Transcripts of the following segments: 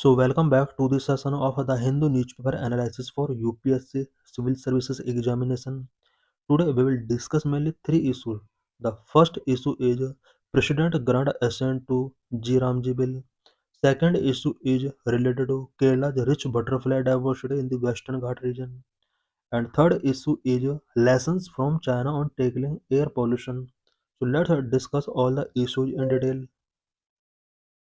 So welcome back to the session of the Hindu newspaper analysis for UPSC Civil Services Examination. Today we will discuss mainly three issues. The first issue is President grant assent to G Ramji bill. Second issue is related to Kerala's rich butterfly diversity in the Western Ghat region. And third issue is lessons from China on tackling air pollution. So let's discuss all the issues in detail.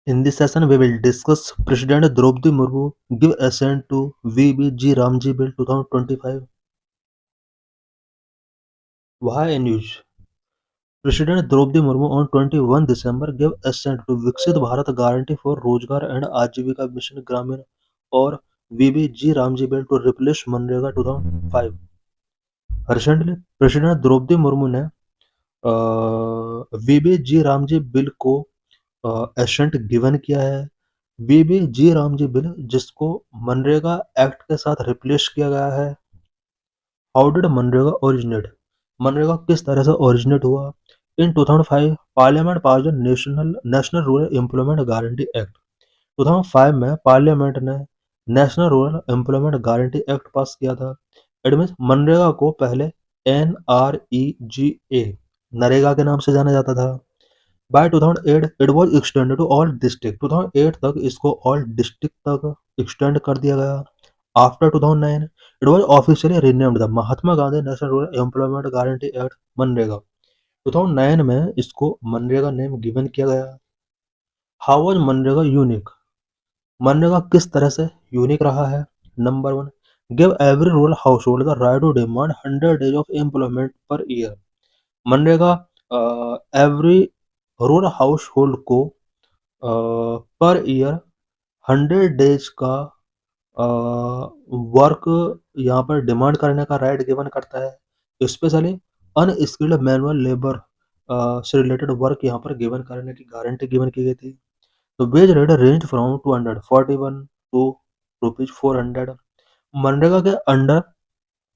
In this session, we will discuss President Draupadi Murmu give assent to VBG Ramji Bill 2025. Why news? President Draupadi Murmu on 21 December gave assent to Viksit Bharat Guarantee for Rozgar and Ajivika Mission Gramin or VBG Ramji Bill to replace Manrega 2005. Recently, President Draupadi Murmu ने VBG Ramji bill को accent given किया है। VBG Ramji bill जिसको MNREGA act के साथ replace किया गया है। How did MNREGA originate? MNREGA किस तरह से ओरिजिनेट हुआ? इन 2005 parliament pass the national rural employment guarantee act. 2005 में पार्लियामेंट ने national rural employment guarantee act पास किया था। इट मीन्स मनरेगा को पहले NREGA नरेगा के नाम से जाना जाता था। By 2008 it was extended to all district. 2008 तक इसको ऑल डिस्ट्रिक्ट तक एक्सटेंड कर दिया गया। After 2009 it was officially renamed the Mahatma Gandhi national rural employment guarantee act MNREGA. 2009 में इसको मनरेगा नेम गिवन किया गया। How was MNREGA unique? MNREGA किस तरह से यूनिक रहा है? Number one, give every rural हाउस होल्ड the right to demand 100 days of employment per year. MNREGA every rural हाउस होल्ड को पर ईयर 100 डेज का वर्क यहाँ पर डिमांड करने का राइट गिवन करता है। स्पेशली अनस्किल्ड मैनुअल लेबर से रिलेटेड वर्क यहाँ पर गिवन करने की गारंटी गिवन की गई थी। तो wage rate range from 241 to ₹400। MNREGA के अंडर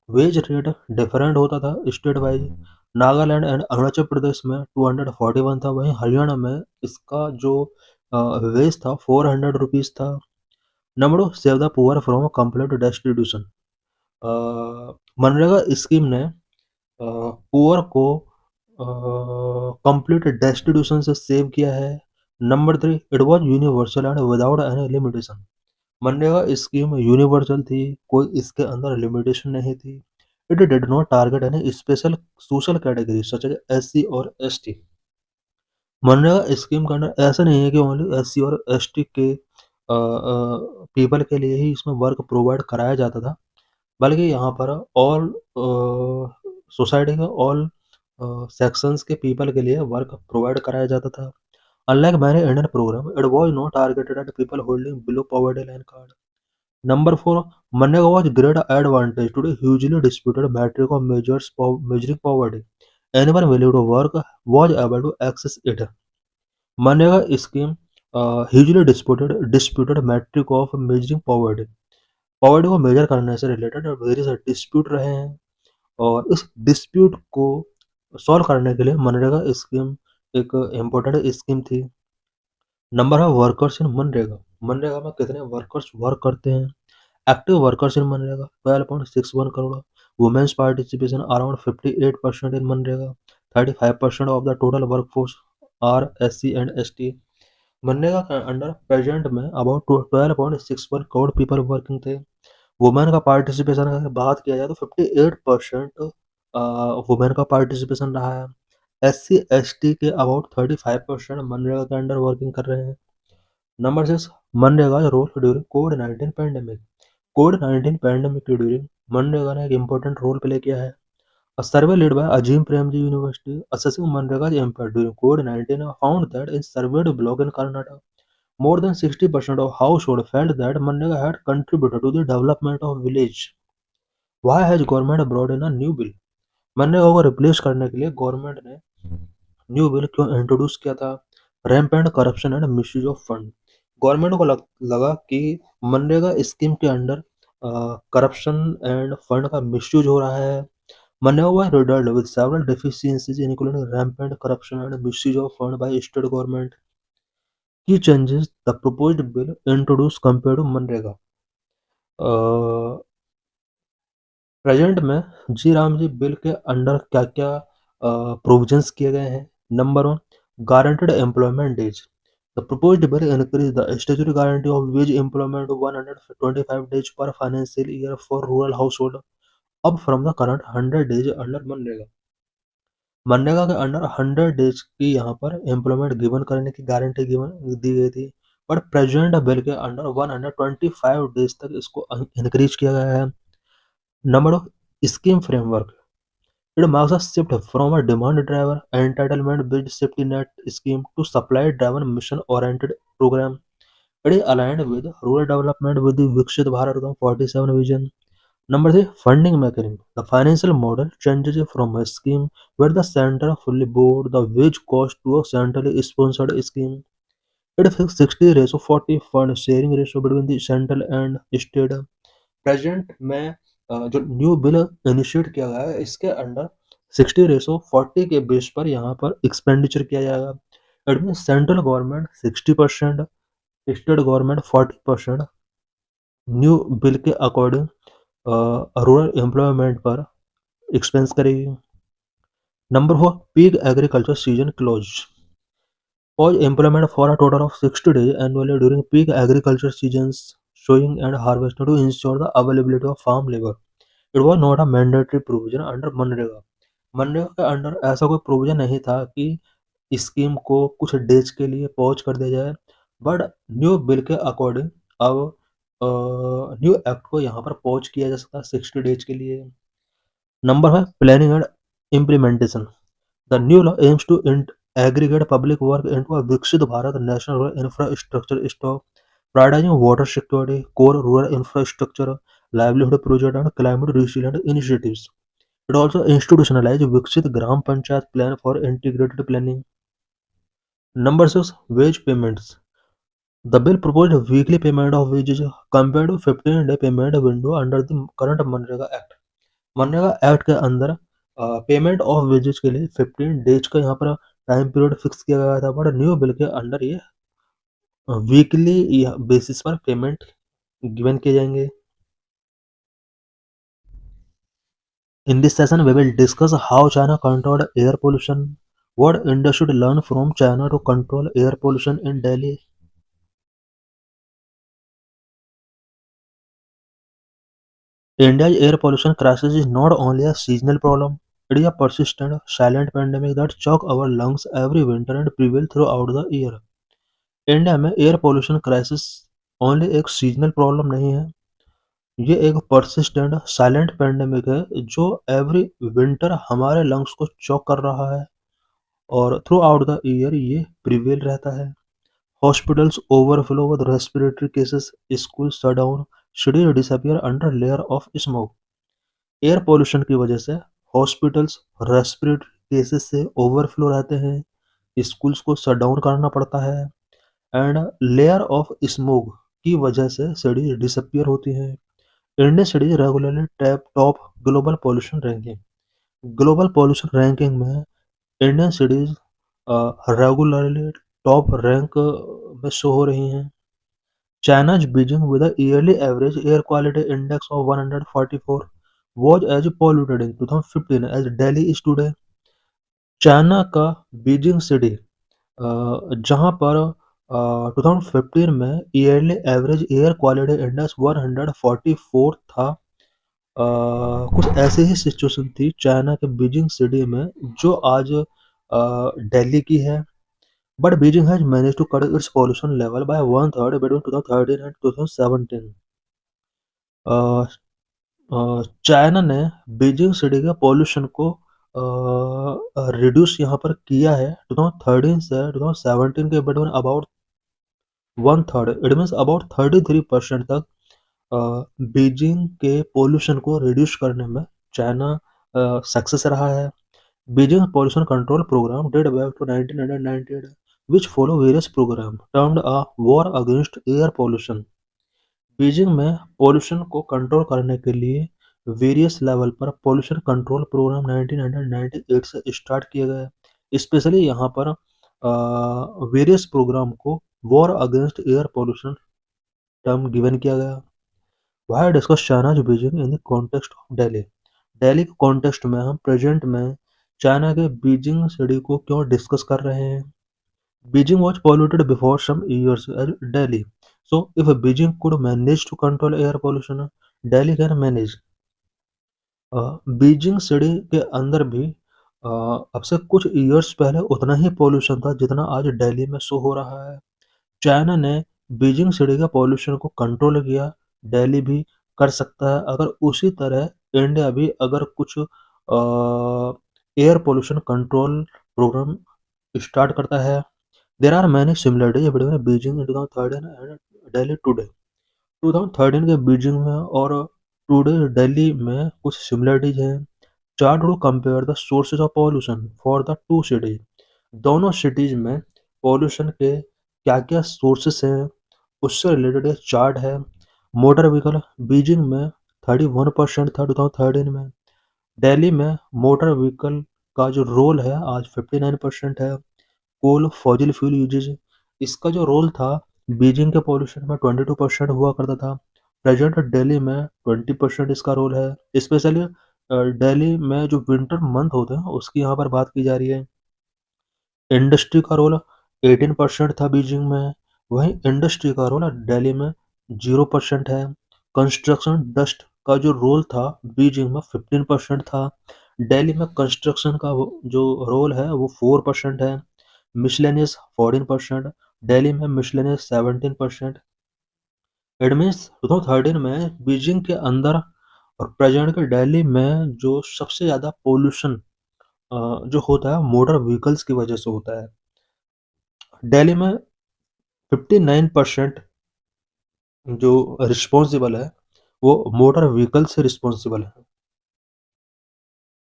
वेज रेट डिफरेंट होता था state wise. Nagaland and Arunachal Pradesh में 241 था, वहीं हरियाणा में इसका जो वेज था 400 रुपीज था। Number two, save the poor from complete destitution. MNREGA scheme ने पुअर को कंप्लीट डेस्टिट्यूशन से सेव किया है। Number three, it was universal and without any limitation. MNREGA scheme universal थी, कोई इसके अंदर लिमिटेशन नहीं थी। It did not target any special social category such as SC और ST। मनरेगा स्कीम का अंडर ऐसा नहीं है कि ओनली SC और ST के पीपल के लिए ही इसमें वर्क प्रोवाइड कराया जाता था, बल्कि यहाँ पर ऑल सोसाइटी के ऑल सेक्शंस के पीपल के लिए वर्क प्रोवाइड कराया जाता था। Unlike many Indian programme, it was not targeted at people holding below poverty line card. Number four, MNREGA was great advantage to the hugely disputed metric of measuring poverty. Anyone willing to work was able to access it. MNREGA scheme hugely disputed metric of measuring poverty. Poverty को major करने से related various dispute रहे हैं, और इस dispute को solve करने के लिए मनरेगा स्कीम एक इम्पोर्टेंट स्कीम थी। नंबर है वर्कर्स इन मनरेगा। मनरेगा में कितने वर्कर्स वर्क करते हैं? Active workers in MNREGA 12.61 crore. Women's participation around 58% in MNREGA. 35% of the total workforce are SC and ST। MNREGA के अंडर प्रेजेंट में अबाउट 12.61 करोड़ पीपल वर्किंग थे। वुमेन का पार्टिसिपेशन अगर बात किया जाए तो 58% वुमेन का पार्टिसिपेशन रहा है। SC ST के अबाउट 35% मनरेगा के अंडर वर्किंग कर रहे हैं। नंबर 6, मनरेगा रोल ड्यूरिंग कोविड-19 पैंडेमिक। कोविड-19 पैंडेमिक के ड्यूरिंग मनरेगा ने एक इम्पोर्टेंट रोल प्ले किया है। A survey led by Azim Premji University assessing Manrega's impact during COVID-19 found that in surveyed block in Karnataka, more than 60% of households felt that Manrega had contributed to the development of village. Why has government brought in a new bill? MNREGA को replace करने के लिए government ने new bill क्यों introduce किया था? Rampant corruption and misuse of fund. Government को लगा कि मनरेगा स्कीम के अंडर करप्शन एंड फंड का मिसयूज हो रहा है। MNREGA was riddled with several deficiencies including rampant corruption and misuse of fund by state government. Key changes the proposed bill introduced compared to MNREGA. Present में G RAM G bill के under क्या-क्या provisions किए गए हैं। Number 1, guaranteed employment days. The proposed bill increase the statutory guarantee of wage employment to 125 days per financial year for rural household, up from the current 100 days under MNREGA. MNREGA के under 100 days की यहाँ पर employment given करने की guarantee given the गई थी, but present bill के under 125 days तक इसको इंक्रीज किया गया है। Number of scheme framework. It marks a shift from a demand-driven entitlement-based safety net scheme to supply-driven mission-oriented program. It is aligned with rural development with the Viksit Bharat 47 vision. Number 3, funding mechanism. The financial model changes from a scheme where the center fully bore the wage cost to a centrally sponsored scheme. It fixes 60:40 fund sharing ratio between the central and state. Present में जो new bill initiate किया गया है इसके under 60:40 के base पर यहाँ पर एक्सपेंडिचर किया जाएगा। It mean central government 60%, state government 40% new bill के अकॉर्डिंग रूरल एम्प्लॉयमेंट पर एक्सपेंस करेगी। Number 4, peak agriculture season close. Pause employment for a total of 60 days annually during peak agriculture seasons, sowing and harvesting to ensure the availability of farm labor. It was not a mandatory provision under MNREGA. MNREGA के under ऐसा कोई provision नहीं था कि scheme को कुछ days के लिए पॉज कर दिया जाए, बट न्यू बिल के अकॉर्डिंग अब न्यू एक्ट को यहाँ पर पॉज किया जा सकता है 60 डेज के लिए। Number 5, planning and implementation. The new law aims to aggregate public work into a Viksit Bharat National Rural Infrastructure Stock, prioritizing water security, core rural infrastructure, livelihood projects, and climate resilient initiatives. It also institutionalized Viksit Gram Panchayat plan for integrated planning. Number 6, wage payments. The bill proposed a weekly payment of wages compared to 15-day payment window under the current MNREGA Act. MNREGA act के अंदर payment of wages के लिए 15 days का यहाँ पर time period fix किया गया था, बट न्यू बिल के अंडर ये वीकली बेसिस पर पेमेंट गिवन किए जाएंगे। In this session, we will discuss how China controlled air pollution, what India should learn from China to control air pollution in Delhi. India's air pollution crisis is not only a seasonal problem, it is a persistent, silent pandemic that chokes our lungs every winter and prevails throughout the year. India में air pollution crisis only एक seasonal problem नहीं है, ये एक persistent silent pandemic है जो every winter हमारे lungs को चॉक कर रहा है और थ्रू आउट द ईयर ये प्रिवेल रहता है। Hospitals overflow with respiratory cases, school shut down, cities disappear under layer of smoke. Air pollution की वजह से हॉस्पिटल्स रेस्पिरेटरी केसेस से ओवरफ्लो रहते हैं, स्कूल्स को शट डाउन करना पड़ता है एंड लेयर ऑफ स्मोक की वजह से सिटीज डिसअपीयर होती हैं। Indian cities regularly top global pollution ranking. Global pollution ranking में Indian cities regularly top rank में शो हो रही हैं। China's Beijing with a yearly average air quality index of 144 was as polluted in 2015 as Delhi is today. China का Beijing city जहां पर 2015 में yearly average air quality index 144 था। कुछ ऐसी ही सिचुएशन थी चाइना के बीजिंग सिटी में जो आज दिल्ली की है, but Beijing has manage to cut its pollution level by one third between 2013 and 2017। China ने बीजिंग सिटी के पॉल्यूशन को रिड्यूस यहाँ पर किया है 2013 से 2017 के between about one third, it means about 33% तक बीजिंग के पोल्यूशन को रिड्यूस करने में चाइना सक्सेस रहा है। Beijing pollution control programme date back to 1998 which follow various program termed a war against air pollution। Beijing में पोल्यूशन को control करने के लिए वेरियस लेवल पर पोल्यूशन कंट्रोल प्रोग्राम 1998 से स्टार्ट किए गए। स्पेशली यहाँ पर वेरियस प्रोग्राम को war against air pollution term given किया गया। Why discuss China Beijing in the context of Delhi. Delhi के कॉन्टेक्स्ट में हम प्रेजेंट में चाइना के बीजिंग सिटी को क्यों डिस्कस कर रहे हैं। Beijing was polluted before some years as Delhi. So if Beijing could manage to control air pollution, Delhi can manage. Beijing city के अंदर भी अब से कुछ ईयर्स पहले उतना ही पॉल्यूशन था जितना आज दिल्ली में शो हो रहा है। चाइना ने बीजिंग सिटी के पॉल्यूशन को कंट्रोल किया, दिल्ली भी कर सकता है अगर उसी तरह इंडिया भी अगर कुछ air pollution control programme start करता है। There are many similarities between Beijing in 2013 and Delhi today. 2013 के बीजिंग में और टुडे दिल्ली में कुछ सिमिलरिटीज हैं। Chart to compare the sources of pollution for the two cities. दोनों सिटीज में पॉल्यूशन के क्या क्या सोर्सेस हैं उससे रिलेटेड एक चार्ट है। मोटर व्हीकल बीजिंग में 31% था 2013 में। दिल्ली में मोटर व्हीकल का जो रोल है आज 59% है। कोल फॉजिल फ्यूल यूजेज इसका जो रोल था बीजिंग के पॉल्यूशन में 22% हुआ करता था। प्रेजेंट दिल्ली में 20% इसका रोल है। स्पेशली दिल्ली में जो विंटर मंथ होते हैं उसकी यहाँ पर बात की जा रही है। इंडस्ट्री का रोल 18% था बीजिंग में, वहीं इंडस्ट्री का रोल दिल्ली में 0% है। कंस्ट्रक्शन डस्ट का जो रोल था बीजिंग में 15% था। दिल्ली में कंस्ट्रक्शन का जो रोल है वो 4% है। मिसलेनियस 14%, दिल्ली में मिसलेनियस 17%। इट मीन्स 2013 में बीजिंग के अंदर और प्रेजेंट के दिल्ली में जो सबसे ज़्यादा पोल्यूशन जो होता है मोटर व्हीकल्स की वजह से होता है। दिल्ली में 59% जो रिस्पॉन्सिबल है वो मोटर व्हीकल से रिस्पॉन्सिबल है।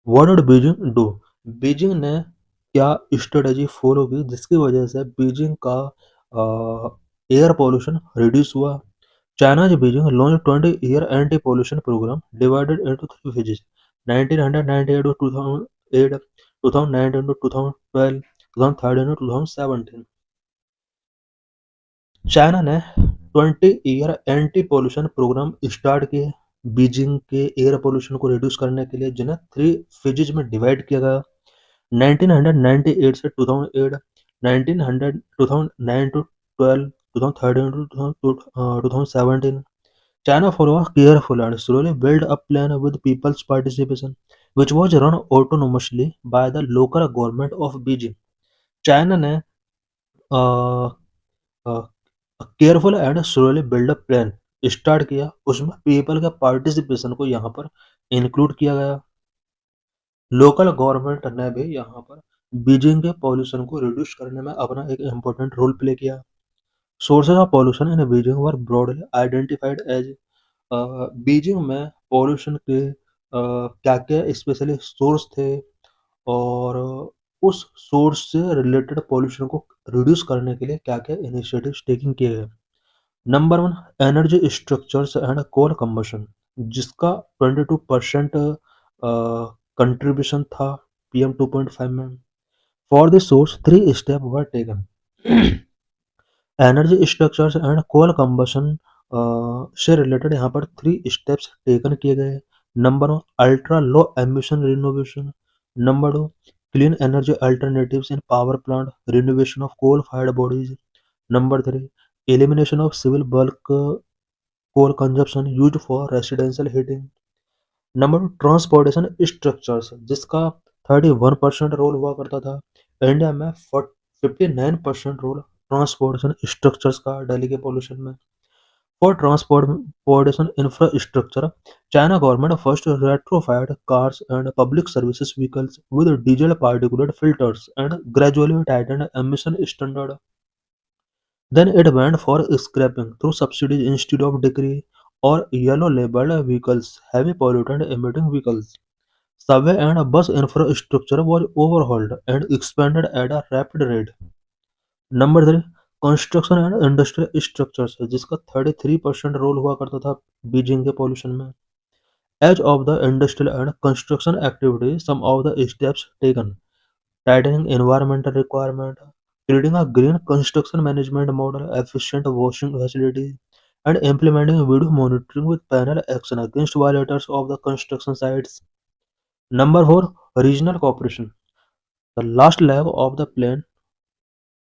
What did Beijing do? Beijing ने क्या स्ट्रेटजी फॉलो की जिसकी वजह से बीजिंग का एयर पोल्यूशन रिड्यूस हुआ। चाइना's Beijing launched 20-year anti-pollution program divided into three phases: 1998 to 2008, 2019 to 2012, 2013 to 2017। China ने 20 year anti pollution programme start किए बीजिंग के एयर पोल्यूशन को रिड्यूस करने के लिए, जिन्हें थ्री फेजेज में डिवाइड किया गया। 1998 से 2008, 1900 2009 to 12, 2013 to 2017। China followed careful and slowly built a plan with people's participation, which was run autonomously by the local government of Beijing। China ने careful and slowly buildup plan start किया, उसमें people के participation को यहाँ पर include किया गया। Local government ने भी यहाँ पर बीजिंग के पॉल्यूशन को रिड्यूस करने में अपना एक इम्पोर्टेंट रोल प्ले किया। Sources of pollution in Beijing were broadly identified as. Beijing में पॉल्यूशन के क्या क्या स्पेशली सोर्स थे और उस सोर्स से रिलेटेड पॉल्यूशन को रिड्यूस करने के लिए क्या क्या इनिशिएटिव्स टेकिंग किए गए। Number one, energy structures and coal combustion, जिसका 22% कंट्रीब्यूशन था PM 2.5 में। For this source three step were taken. Energy structures and coal combustion से रिलेटेड यहाँ पर थ्री स्टेप्स टेकन किए गए। Number one, ultra low emission renovation. Number two, clean energy alternatives in power plant, renovation of coal fired bodies. Number three, elimination of civil bulk coal consumption used for residential heating. Number two, transportation structures, जिसका 31% role हुआ करता था। India में 59% role transportation structures का दिल्ली के pollution में। For transportation infrastructure, China government first retrofitted cars and public services vehicles with diesel particulate filters and gradually tightened emission standard. Then it went for scrapping through subsidies instead of decree or yellow labeled vehicles, heavy pollutant emitting vehicles. Subway and bus infrastructure was overhauled and expanded at a rapid rate. Number three, construction and industrial structures, जिसका 33% role हुआ करता था Beijing के pollution में। As of the industrial and construction activity, some of the steps taken: tightening environmental requirement, creating a green construction management model, efficient washing facilities, and implementing video monitoring with panel action against violators of the construction sites. Number 4. Regional cooperation. The last leg of the plan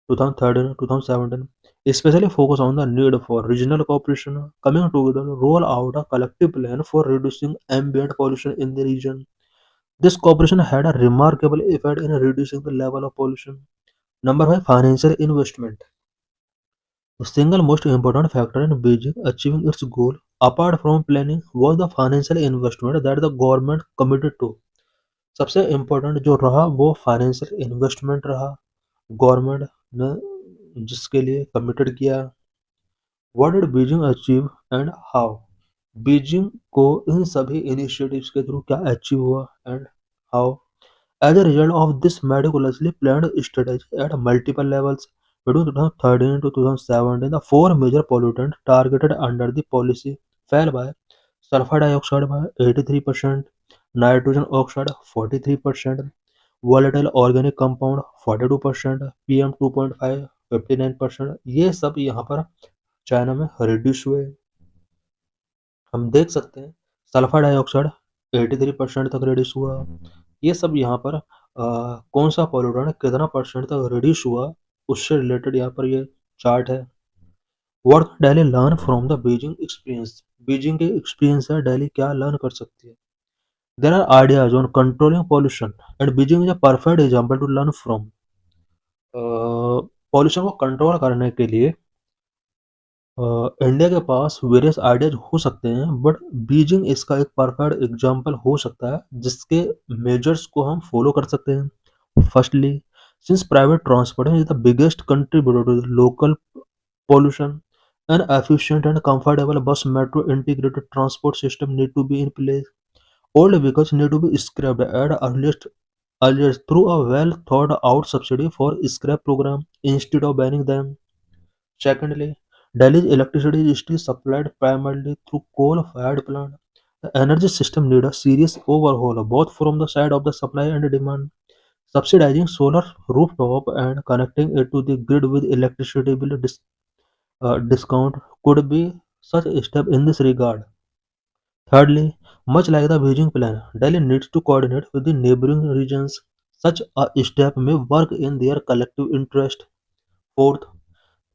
2013-2017 especially focus on the need for regional cooperation coming together to roll out a collective plan for reducing ambient pollution in the region. This cooperation had a remarkable effect in reducing the level of pollution. Number 5. Financial investment. The single most important factor in Beijing achieving its goal, apart from planning, was the financial investment that the government committed to. सबसे important जो रहा वो financial investment रहा government ने जिसके लिए committed किया. What did Beijing achieve and how. Beijing को इन सभी इनिशिएटिव्स के थ्रू क्या अचीव हुआ and how. As a result of this meticulously planned strategy at multiple levels, between 2013 to 2017, the four major pollutants targeted under the policy fell by sulfur dioxide by 83%, nitrogen oxide 43%, volatile organic compound 42%, PM 2.5 59%. ये सब यहाँ पर China में reduce हुए. हम देख सकते हैं सल्फर डाइऑक्साइड 83% तक रिड्यूस हुआ. ये सब यहाँ पर कौन सा पॉल्यूटेंट कितना परसेंट तक रिड्यूस हुआ उससे रिलेटेड यहाँ पर ये चार्ट है. What Delhi learn from the Beijing experience. Beijing के एक्सपीरियंस से दिल्ली क्या लर्न कर सकती है. There are ideas on controlling pollution and Beijing is a perfect example to learn from. Pollution को कंट्रोल करने के लिए इंडिया के पास वेरियस आइडियाज हो सकते हैं बट बीजिंग इसका एक परफेक्ट एग्जांपल हो सकता है जिसके मेजर्स को हम फॉलो कर सकते हैं. Firstly, since private transportation is the biggest contributor to the local pollution, an efficient and comfortable bus metro integrated transport system need to be in place. Old vehicles need to be scrapped at earliest through a well thought out subsidy for scrap program instead of banning them. Secondly, Delhi's electricity is still supplied primarily through coal-fired plant. The energy system need a serious overhaul both from the side of the supply and demand. Subsidizing solar rooftop and connecting it to the grid with electricity bill discount could be such a step in this regard. Thirdly, much like the Beijing plan, Delhi needs to coordinate with the neighboring regions. Such a step may work in their collective interest. Fourth,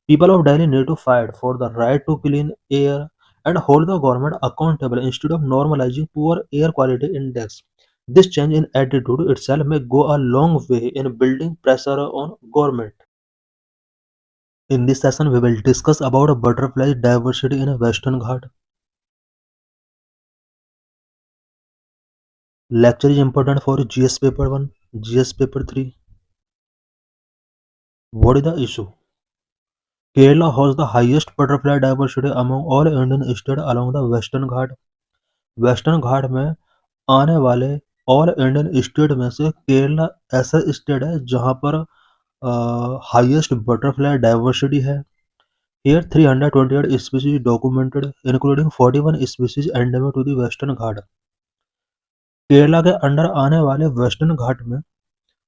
people of Delhi need to fight for the right to clean air and hold the government accountable instead of normalizing poor air quality index. This change in attitude itself may go a long way in building pressure on government. In this session, we will discuss about butterfly diversity in Western Ghat. Lecture is important for GS paper 1, GS paper 3. What is the issue? Kerala has the highest butterfly diversity among all Indian states along the Western Ghat. Western Ghat में आने वाले all Indian state में से केरला ऐसा state है जहां पर highest butterfly diversity है. Here 328 species documented including 41 species endemic to the Western Ghat. Kerala के अंडर आने वाले वेस्टर्न घाट में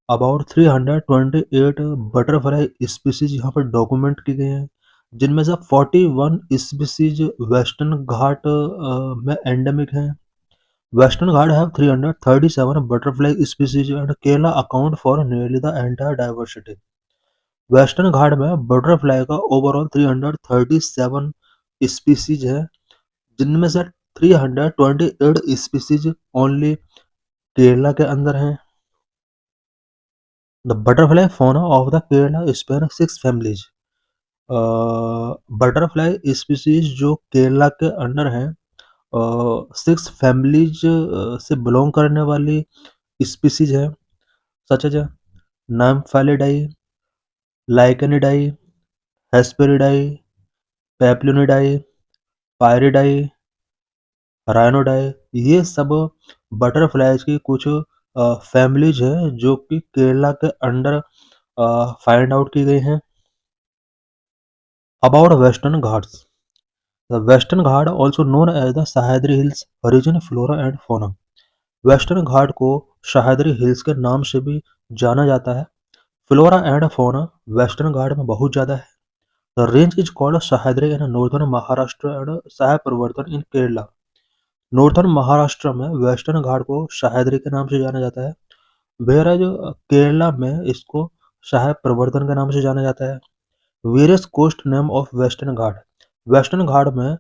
अबाउट 328 बटरफ्लाई स्पीसीज यहाँ पर डॉक्यूमेंट की गई हैं जिनमें से 41 स्पीसीज वेस्टर्न घाट में एंडेमिक हैं. Western Ghat have 337 butterfly species and Kerala account for nearly the entire diversity. Western Ghat में बटरफ्लाई का ओवरऑल 337 स्पीसीज है जिनमें से 328 स्पीसीज ओनली केरला के अंदर हैं. The butterfly fauna of the Kerala span 6 families. Butterfly species जो केरला के अंडर हैं 6 फैमिलीज से बिलोंग करने वाली स्पीसीज है सच एज नाम्फैलिडाई, लाइकेनिडाई, हेस्पेरिडाई, पेप्लुनिडाई, पायरिडाई, राइनोडाई. ये सब बटरफ्लाइज की कुछ फैमिलीज हैं जो कि केरला के अंडर फाइंड आउट की गई हैं. About western Ghats. The western Ghat also known as the Sahyadri hills region flora and fauna. Western Ghat को सह्याद्री हिल्स के नाम से भी जाना जाता है. Flora and fauna western Ghat में बहुत ज़्यादा है। The range is called Sahyadri in northern Maharashtra and सह प्रवर्तन इन केरला। नॉर्दर्न महाराष्ट्र में वेस्टर्न घाट को सह्याद्री के नाम से जाना जाता है। वेराज केरला में इसको सह प्रवर्तन के नाम से जाना जाता है। Various coast name of western Ghat. Western Ghat में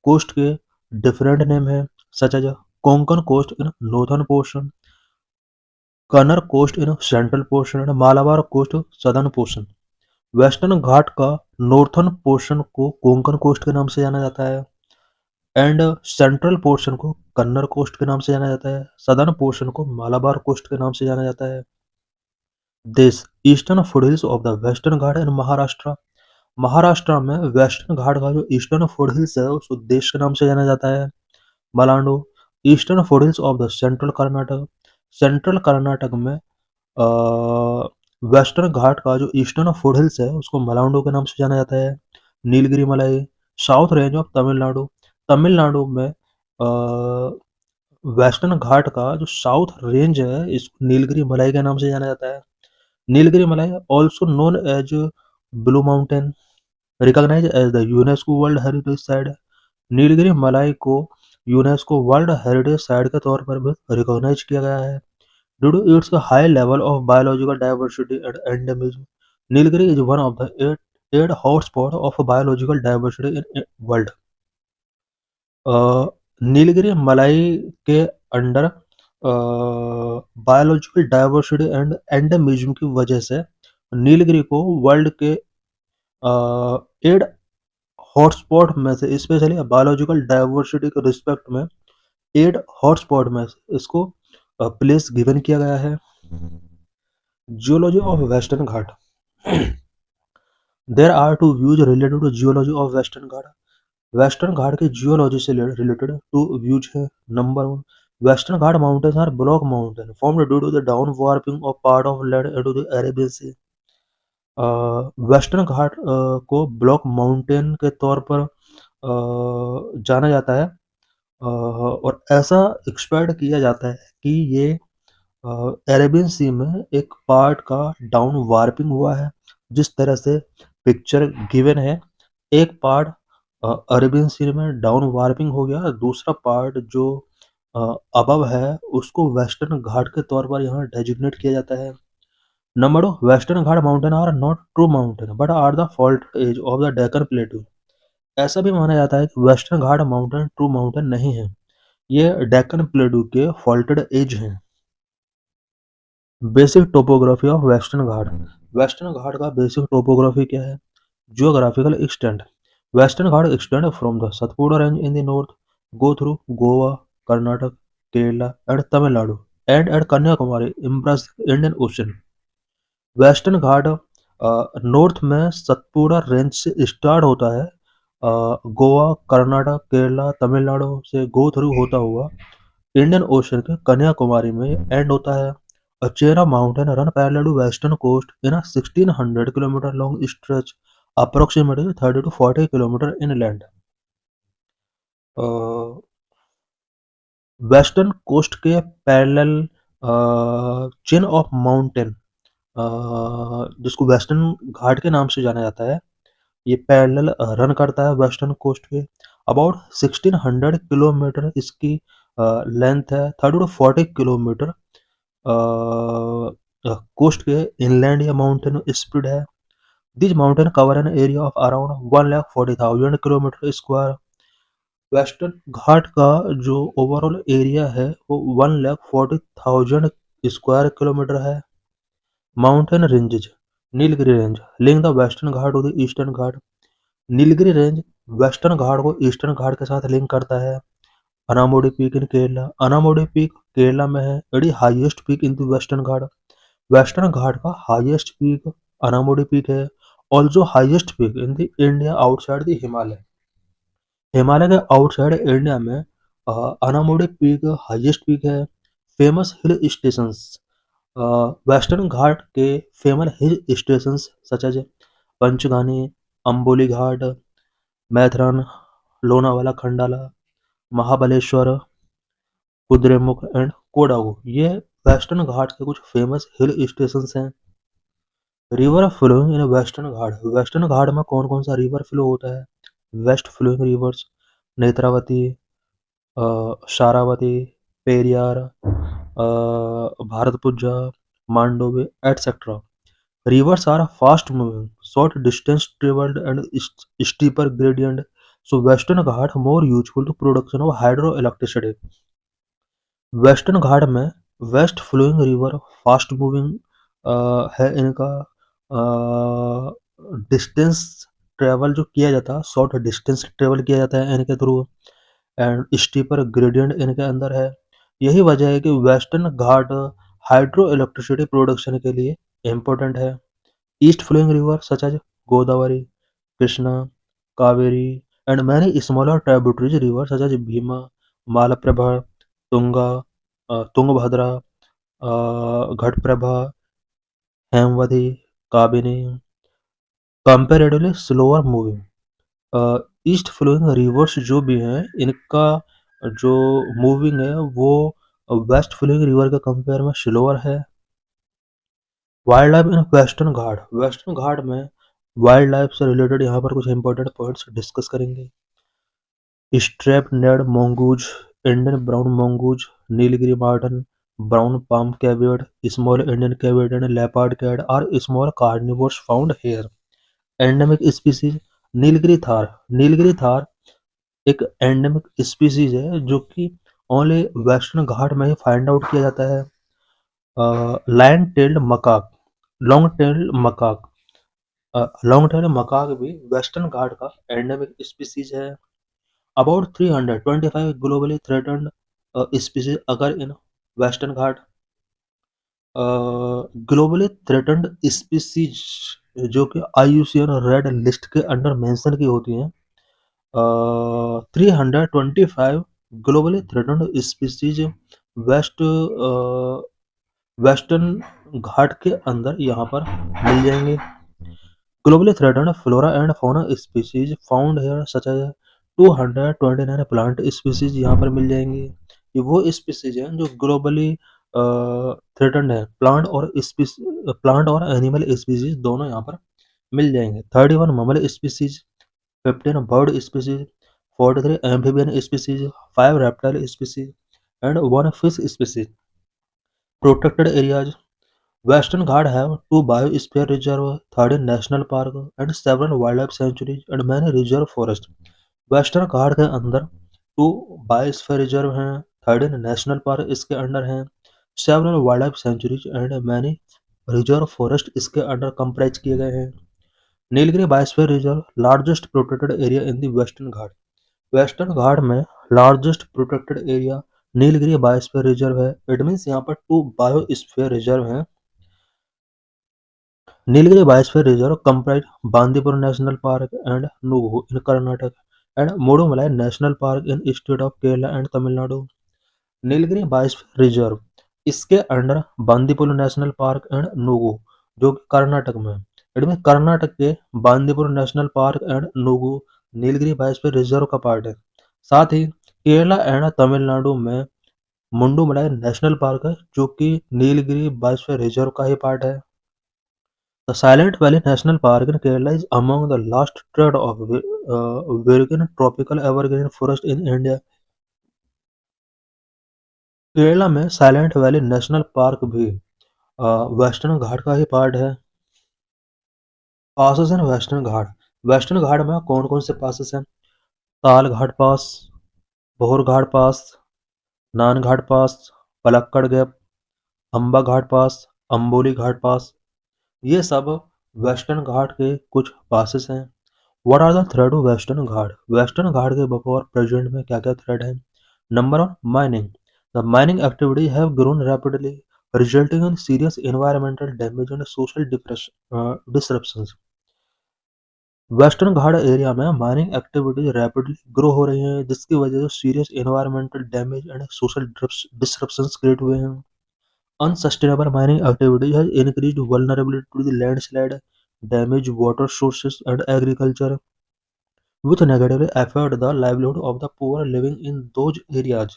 कोस्ट के डिफरेंट नेम है, such as Konkan coast in northern portion, Kanara coast in central portion and Malabar coast southern portion. Western Ghat का नॉर्थर्न पोर्शन को कोंकण कोस्ट के नाम से जाना जाता है एंड सेंट्रल पोर्शन को कन्नर कोस्ट के नाम से जाना जाता है। सदर्न पोर्शन को मालाबार कोस्ट के नाम से जाना जाता है। Desh eastern foothills of the western Ghat in Maharashtra. Maharashtra में वेस्टर्न घाट का जो ईस्टर्न फुटहिल्स है उसको देश के नाम से जाना जाता है Malnad. Eastern foothills of the central Karnataka. Central Karnataka में वेस्टर्न घाट का जो ईस्टर्न फुटहिल्स है उसको मलांडो के नाम से जाना जाता है। नीलगिरी मलाई। South range of Tamil Nadu. Tamil Nadu में वेस्टर्न घाट का जो साउथ रेंज है इसको नीलगिरी मलाई के नाम से जाना जाता है। Nilgiri Malai also known as blue mountain, recognise as the UNESCO world heritage site. Nilgiri Malai को यूनेस्को वर्ल्ड हेरिटेज साइट के तौर पर भी रिकॉग्नाइज किया गया है due to its high level of biological diversity and endemism. Nilgiri is one of the eight hotspot of biological diversity in world. Nilgiri Malai के under biological diversity and endemism की वजह से नीलगिरी को वर्ल्ड के एट हॉटस्पॉट में से, स्पेशली बायोलॉजिकल डाइवर्सिटी के respect में एट हॉटस्पॉट में से इसको प्लेस गिवन किया गया है। Geology of western Ghat. There are two views related to geology of western Ghat. Western Ghat की जियोलॉजी से रिलेटेड टू व्यूज है। Number one, western Ghat mountains are block mountain formed due to the down warping of part of land into the Arabian sea. Western Ghat को block mountain के तौर पर जाना जाता है और ऐसा एक्सपेक्ट किया जाता है कि ये अरेबियन सी में एक पार्ट का डाउन वार्पिंग हुआ है। जिस तरह से पिक्चर गिवन है, एक पार्ट अरेबियन सी में डाउन वार्पिंग हो गया, दूसरा पार्ट जो अबव है उसको वेस्टर्न घाट के तौर पर यहाँ डेजिग्नेट किया जाता है। Number two, western Ghat mountain are not true mountain but are the fault edge of the Deccan plateau. ऐसा भी माना जाता है कि western Ghat mountain true mountain नहीं है, ये डेक्कन प्लेटू के फॉल्टेड एज हैं। Basic topography of western Ghat. Western Ghat का बेसिक टोपोग्राफी क्या है? Geographical extent. Western Ghat extend from the Satpura range in the north, go through Goa, Karnataka, Kerala and Tamil Nadu and at Kanyakumari embrace Indian Ocean. Western Ghat north में Satpura range से start होता है, गोवा, कर्नाटक, केरला, तमिलनाडु से go through होता हुआ इंडियन ओशन के कन्याकुमारी में एंड होता है। अचेरा mountain run parallel to western coast in a 1600 kilometre long stretch approximately 30 to 40 kilometre inland. Western coast के पैरेलल चेन ऑफ माउंटेन, जिसको वेस्टर्न घाट के नाम से जाना जाता है, ये पैरेलल रन करता है वेस्टर्न कोस्ट के। अबाउट 1600 किलोमीटर इसकी लेंथ है। 30 टू 40 किलोमीटर कोस्ट के इनलैंड या माउंटेन स्प्रेड है। This mountain cover an area of around 1,40,000 kilometre square. Western Ghat का जो ओवरऑल एरिया है वो 1,40,000 स्क्वायर किलोमीटर है। Mountain ranges. Nilgiri range link the western Ghat to the eastern Ghat. Nilgiri range western Ghat को eastern Ghat के साथ लिंक करता है। अनामोडी peak in Kerala. Anamudi peak Kerala में है। It is highest peak in the western Ghat. Western Ghat का हाईएस्ट पीक अनामोडी पीक है। Also highest peak in the India outside the Himalaya. Himalaya के आउटसाइड इंडिया में अनामोडी पीक हाईएस्ट पीक है। Famous hill stations. Western Ghat के famous hill stations such as Panchgani, Amboli Ghat, Matheran, Lonavala Khandala, Mahabaleshwar, Kudremukh and Kodagu, ये western Ghat के कुछ famous hill stations हैं। River flowing in western Ghat, western Ghat में कौन कौन सा रिवर फ्लो होता है? West flowing rivers, Netravati, Sharavati, Periyar, Bharathapuzha, Mandovi, etcetera. Rivers are fast moving, short distance traveled and steeper gradient, so Western Ghat more useful to production of hydroelectricity. Western Ghat में west flowing river fast moving है इनका, distance travel जो किया जाता है, short distance travel किया जाता है इनके थ्रू, एंड स्टीपर ग्रेडियंट इनके अंदर है. यही वजह है कि western Ghat hydro electricity production के लिए इम्पोर्टेंट है. East flowing river such as Godavari, Krishna, Kaveri and many smaller tributaries river such as Bhima, Malaprabha, Tunga, Tungabhadra, Ghataprabha, Hemavati, Kabini. Comparatively slower moving east flowing rivers जो भी हैं इनका जो मूविंग है वो वेस्ट फ्लोइंग रिवर के कंपेयर में स्लोअर है. Wildlife in western Ghat, western Ghat में वाइल्ड लाइफ से रिलेटेड यहाँ पर कुछ इंपॉर्टेंट पॉइंट्स डिस्कस करेंगे. Stripe necked mongoose, Indian brown mongoose, Nilgiri marten, brown palm civet, small Indian civet and leopard cat are small carnivores found here. Endemic species Nilgiri tahr, Nilgiri tahr एक endemic species है जो कि only western Ghat में ही find out किया जाता है. Lion tailed macaque, long tailed macaque, long tailed macaque भी western Ghat का एंडेमिक स्पीसीज है. About 325 globally threatened species occur in western Ghat. Globally threatened species जो कि IUCN रेड लिस्ट के अंडर मेंशन की होती हैं, 325 globally threatened species west western Ghat के अंदर यहाँ पर मिल जाएंगे. Globally threatened flora and fauna species found here such as 229 plant species यहाँ पर मिल जाएंगी. ये वो स्पीसीज हैं जो ग्लोबली थ्रेटन्ड है, प्लांट और एनिमल स्पीसीज दोनों यहाँ पर मिल जाएंगे. 31 mammal species, 15 bird species, 43 amphibian species, 5 reptile species and 1 fish species. Protected areas Western Ghat have two biosphere reserves, 13 national park and several wildlife sanctuaries and many reserve forests. Western Ghat के अंदर 2 biosphere reserve हैं, 13 national park इसके under हैं, several wildlife sanctuaries and many reserve forest इसके under comprise किए गए हैं. Nilgiri biosphere reserve largest protected area in the western Ghat, western Ghat में largest protected area Nilgiri biosphere reserve है. इट मीन्स यहाँ पर 2 बायोस्फीयर रिजर्व हैं. Nilgiri Biosphere Reserve comprise Bandipur National Park and Nugu in Karnataka and Mudumalai National Park in state of Kerala and Tamil Nadu. Nilgiri biosphere reserve इसके under Bandipur national park and Nugu जो कि कर्नाटक में, इनमें कर्नाटक के Bandipur national park and Nugu Nilgiri biosphere reserve का part है. साथ ही Kerala and Tamil Nadu में मुंडुमलाई नेशनल पार्क है जो कि नीलगिरी बायोस्फीयर रिजर्व का ही पार्ट है. The Silent Valley National Park in Kerala is among the last thread of virgin tropical evergreen forest in India. Kerala में साइलेंट वैली नेशनल पार्क भी वेस्टर्न घाट का ही पार्ट है. Passes in western Ghat, western Ghat में कौन कौन से पासेस हैं? Thal Ghat pass, Bhor Ghat pass, Nane Ghat pass, Palakkad gap, Amba Ghat pass, Amboli Ghat pass. ये सब वेस्टर्न घाट के कुछ पासेस हैं. What are the threat of western Ghat, western Ghat के बफोर प्रेजेंट में क्या क्या थ्रेड है? Number 1 mining, the mining activity have grown rapidly resulting in serious environmental damage and social disruptions. Western Ghat area में माइनिंग एक्टिविटीज रैपिडली ग्रो हो रही हैं जिसकी वजह से serious environmental damage and social disruptions create हुए हैं. Unsustainable mining activity has increased vulnerability to the landslide, damage water sources and agriculture, which negatively affect the livelihood of the poor living in those areas.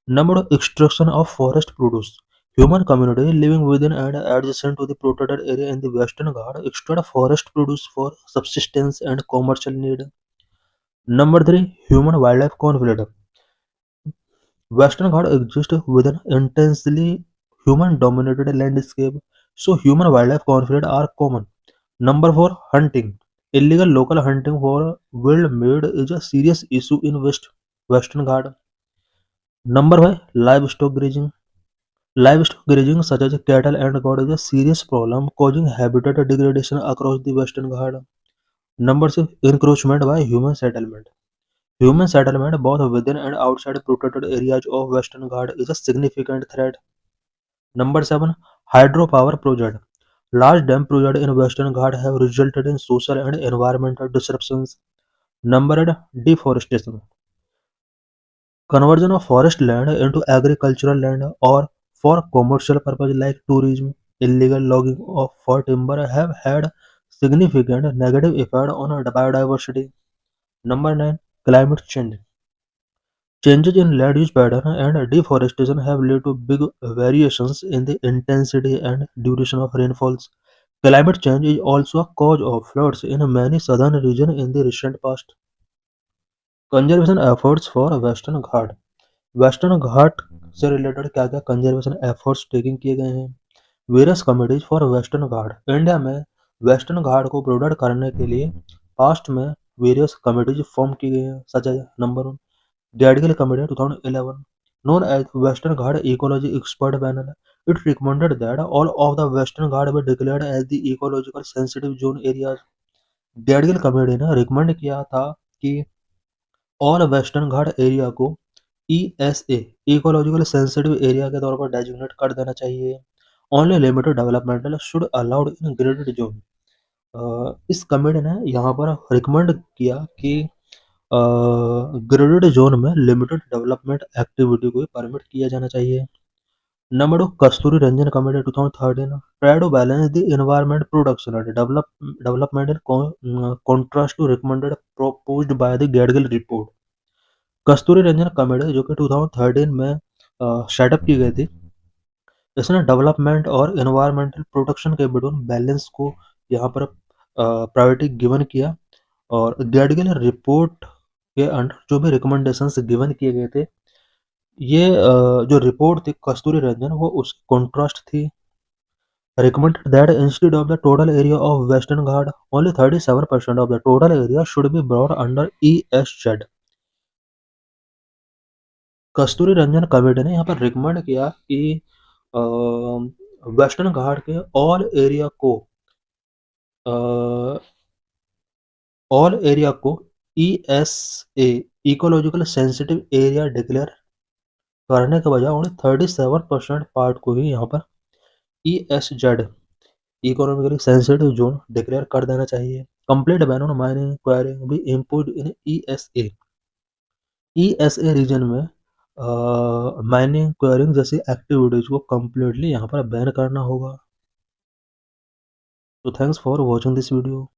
Number of extraction of forest produce. Human community living within and adjacent to the protected area in the Western Ghats extract forest produce for subsistence and commercial need. Number three, human-wildlife conflict. Western Ghats exist within intensely human-dominated landscape, so human-wildlife conflict are common. Number four, hunting. Illegal local hunting for wild meat is a serious issue in Western Ghats. Number five, livestock grazing. Livestock grazing such as cattle and goat is a serious problem causing habitat degradation across the Western Ghats. Number six, encroachment by human settlement. Human settlement both within and outside protected areas of Western Ghats is a significant threat. Number seven, hydropower project. Large dam projects in Western Ghats have resulted in social and environmental disruptions. Number eight, deforestation. Conversion of forest land into agricultural land or for commercial purpose like tourism, illegal logging of for timber have had significant negative effect on biodiversity. Number 9. Climate change. Changes in land use pattern and deforestation have led to big variations in the intensity and duration of rainfalls. Climate change is also a cause of floods in many southern regions in the recent past. Conservation efforts for Western Ghats. Western Ghat से related क्या क्या conservation efforts taking किए गए हैं. Various committees for western Ghat. India में western Ghat को protect करने के लिए पास्ट में वेरियस कमिटीज फॉर्म की गई हैं such as number one Gadgil committee 2011 known as Western Ghat Ecology Expert Panel. It recommended that all of the Western Ghat be declared as the ecological sensitive zone areas. Gadgil committee ने recommend किया था कि all western Ghat area को ESA ecological sensitive area के तौर पर designate कर देना चाहिए. Only limited developmental should allowed in graded zone. इस कमेटी ने यहाँ पर रिकमेंड किया कि ग्रेडेड जोन में लिमिटेड डेवलपमेंट एक्टिविटी को परमिट किया जाना चाहिए. Number two Kasturi Rangan committee 2013 try to balance the environment protection and development in contrast to recommended proposed by the Gadgil report. Kasturi Rangan committee जो कि 2013 में सेटअप की गई थी, इसने डेवलपमेंट और एनवायरमेंटल प्रोटेक्शन के बिटवीन बैलेंस को यहाँ पर प्रायोरिटी गिवन किया और गैडगिल रिपोर्ट के अंडर जो भी रिकमेंडेशंस गिवन किए गए थे, ये जो रिपोर्ट थी कस्तूरी रंजन वो उस कॉन्ट्रास्ट थी. Recommended that instead of the total area of Western Ghat, only 37% of the total area should be brought under ESZ. Kasturi Rangan committee ने यहाँ पर रिकमेंड किया कि वेस्टर्न घाट के ऑल एरिया को ESA ecological sensitive area declare करने के बजाय ओनली 37% पार्ट को ही यहाँ पर ESZ economically sensitive zone declare कर देना चाहिए. Complete ban on mining enquiring भी इम्पोज्ड इन ESA रीजन में माइनिंग क्वायरिंग जैसी एक्टिविटीज को कम्प्लीटली यहाँ पर बैन करना होगा. तो thanks for watching this video.